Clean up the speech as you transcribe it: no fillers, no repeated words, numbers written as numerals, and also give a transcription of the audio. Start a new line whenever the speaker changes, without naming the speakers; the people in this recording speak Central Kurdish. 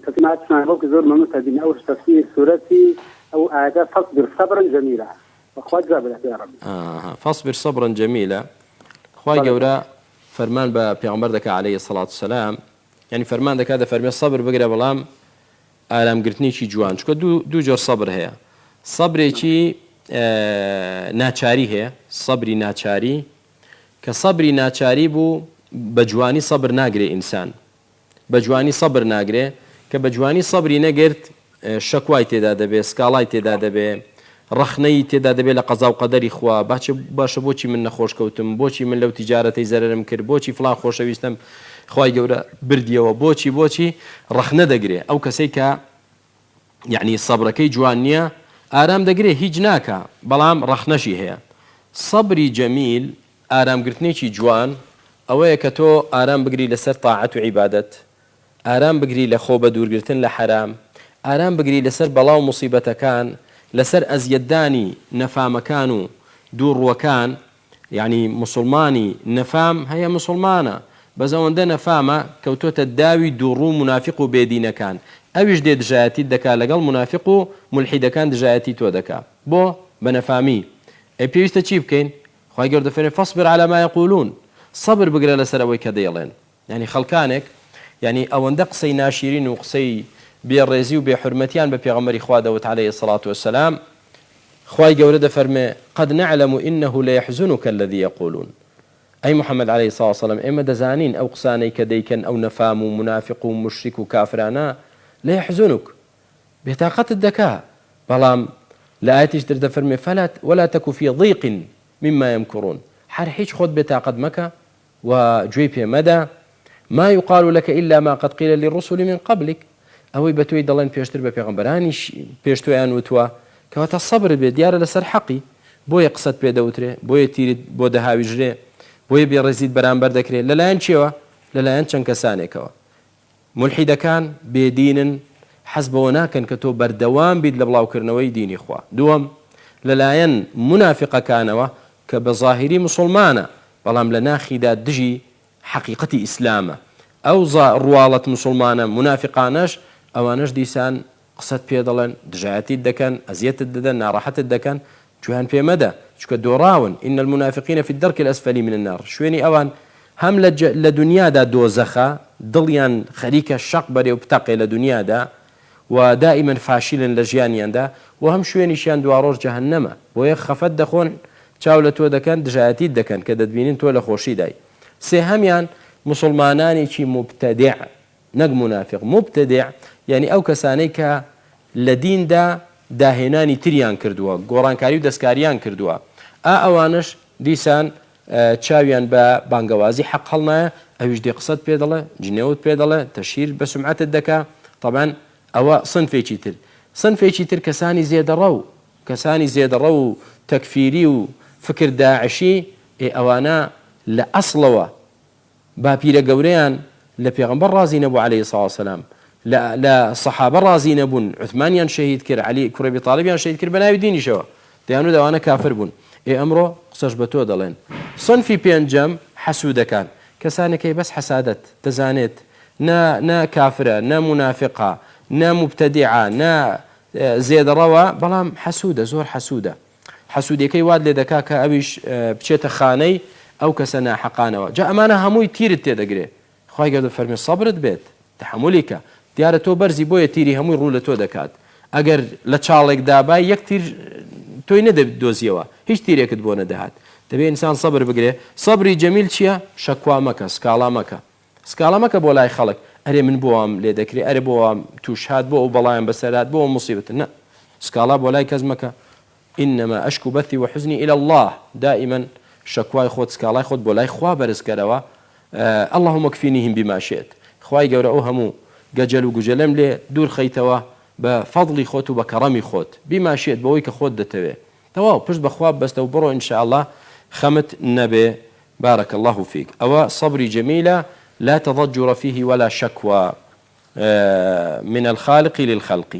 تسمعت معك زور ممتع بين أول تفسير سورتي أو آيات فاصبر صبرا جميلا وأخوات جابر يا رب.
فاصبر صبرا جميلا. خواي جورا فرمان بيغمبر دك عليه الصلاة والسلام يعني فرمان دك هذا فرمان الصبر بقرا بلام آلام قرتني شي جوان شكو دو جور صبر هي صبري شي ناچاری هەیە سەبری ناچاری کە سەبری ناچاری بوو بە جوانی سەبر ناگرێ ئینسان بە جوانی سەبر ناگرێ کە بە جوانی سەبری نەگرت شەکوای تێدا دەبێ سکاڵای تێدا دەبێ ڕەخنەی تێدا دەبێ لە قەزا و قەدەری خوا باشە بۆچی من نەخۆش کەوتم بۆچی من لەو تیجارەتەی زەرەرم کرد بۆچی فڵان خۆشەویستم خوای گەورە بردیەوە بۆچی ڕەخنە دەگرێ ئەو کەسەی کە یعنی سەبرەکەی جوان نییە ئارام دەگرێ هیچ ناکە بەڵام ڕەخنەشی هەیە سەبری جەمیل ئارامگرتنێکی جوان ئەوەیە کە تۆ ئارام بگری لەسەر تاعەت و عیبادەت ئارام بگری لە خۆ بە دوورگرتن لە حەرام ئارام بگری لەسەر بەڵاو موسیبەتەکان لەسەر ئەزیەتدانی نەفامەکان و دووڕوەکان یعنی مسلمانی نەفام هەیە مسلمانە بەس ئەوەندە نەفامە کەوتۆتە داوی دووڕوو منافق و بێدینەکان ئەویش دێ دژایەتیت دەکا لەگەڵ منافق و مولحیدەکان دژایەتی تۆ دەکا بۆ بە نەفامی ئەی پێویستە چی بکەین خوای گەورە دەفەرمێ فەصبر على ما يقولون سەبر بگرە لەسەر ئەوەی کە دەیڵێن یعنی خەڵکانێک یعنی ئەوەندە قسەی ناشیرین و قسەی بێڕێزی و بێحورمەتیان بە پێغەمبەری خوا دەوت عليه الصلاة والسلام خوای گەورە دەفەرمێ قد نعلم إنه ليحزنك الذي يقولون أي محمد عليه الصلاة والسلام إما دزانين أو قساني كديكن أو نفام ومنافق ومشرك وكافرانا لا يحزنك بطاقة الذكاء بلام لا آياتيش دەفەرمێ فلا ولا تك في ضيق مما يمكرون هەر هیچ خۆت بێتاقەت مەکە و گوێی پێمەدە ما يقال لك إلا ما قد قيل للرسل من قبلك ئەوەی بە تۆی دەڵێن پێشتر بە پێغەمبەرانیش پێش تۆیان وتووە کەواتە سەبر بێ دیارە لەسەر حەقی بۆیە قسەت پێ دەوترێ بۆیە تیرت بۆ دەهاویژرێ بۆیە بێڕێزیت بەرامبەر دەکرێت لەلایەن چێوە لەلایەن چەند کەسانێکەوە مولحیدەکان بێدینن حەز بەوە ناکەن کە تۆ بەردەوام بیت لە بڵاوکردنەوەی دینی خوا دووەم لەلایەن منافقەکانەوە کە بە ظاهری مسلمانە بەڵام لە ناخیدا دژی حەقیقەتی ئیسلامە ئەو ڕواڵەت مسلمانە منافقانەش ئەوانەش دیسان قسەت پێ دەڵێن دژایەتیت دەکەن ئەزیەتت دەدەن ناڕەحەتت دەکەن گوێیان پێمەدە چونکە دۆڕاون إن المنافقين في الدرك الأسفل من النار شوێنی ئەوان هەم لە دنیادا دۆزەخە دڵیان خەریکە شەق بەرێ و بتەقێ لە دنیادا و دائما فاشلن لە ژیانیاندا و هەم شوێنیشیان دواڕۆژ جەهەنەمە بۆیە خەفەت دەخۆن چاو لە تۆ دەکەن دژایەتیت دەکەن کە دەتبینین تۆ لە خۆشی دای سێهەمیان مسلمانانێکی مبتەدع نەک منافق مبتەدع یعنی ئەو کەسانەی کە لە دیندا داهێنانی تریان کردووە گۆڕانکاری و دەستکاریان کردووە ئەوانش دیسان چاویان بە بانگەوازی حەق هەڵنایە ئەویش دێ قسەت پێ دەڵێ جنێوت پێ دەڵێ تەشهیر بە سومعەتت دەکا طبعا ئەوە سنفێکی تر کەسانی زێدەڕە و تەکفیری و فکر داعشی ئەوانە لە ئەسڵەوە باپیرە گەورەیان لە پێغەمبەر ڕازی نەبوو عليه الصلاة والسلام لە سەحابە ڕازی نەبوون عوثمانیان شەهید کرد علی کوڕی ئەبی طالبیان شەهید کرد بە ناوی دینیشەوە دەیانوت ئەوانە کافر بوون ئەمڕۆ قسەش بە تۆ دەڵێن سنفی پێنجەم حەسوودەکان کەسانێکی بەس حەسادەت دەزانێت نا کافرە نا منافقە نا مبتەدیعە نا زێدەڕەوە بەڵام حەسوودە زۆر حەسوودە حەسوودەکەی واد لێ دەکا کە ئەویش بچێتە خانەی ئەو کەسە ناحەقانەوە جا ئەمانە هەمووی تیرت تێدەگرێ خوای گەورە فەرمێ سەبرت بێت تحملیکە دیارە تۆ بەرزی بۆیە تیری هەمووی ڕوو لە تۆ دەکات ئەگەر لە چاڵێک دابای یەک تیر تۆی نەدەدۆزیەوە هیچ تیرێکت بۆ نەدەهات دەبێت ئینسان سەبر بگرێ سەبری جەمیل چییە شەکوا مەکە سکاڵا مەکە بۆ لای خەڵک ئەرێ من بۆم لێ دەکرێت ئەرێ بۆم توش هات بۆ ئەو بەڵایان بەسەرات بۆ مصیبەت نە سکاڵا بۆ لای کەس مەکە إنما أشكو بثي وحزني إلى الله دائما شكواي خود سكالاي خود بولاي خوا برزكروا اللهم اكفينيهم بما شئت خواي جورا همو ججل وجلم لي دور خيتوا بفضل خوت وبكرم خوت بما شئت بويك خود دتوي توا بش بخواب بس توبرو إن شاء الله خمت النبي بارك الله فيك أو صبري جميلة لا تضجر فيه ولا شكوى من الخالق للخلق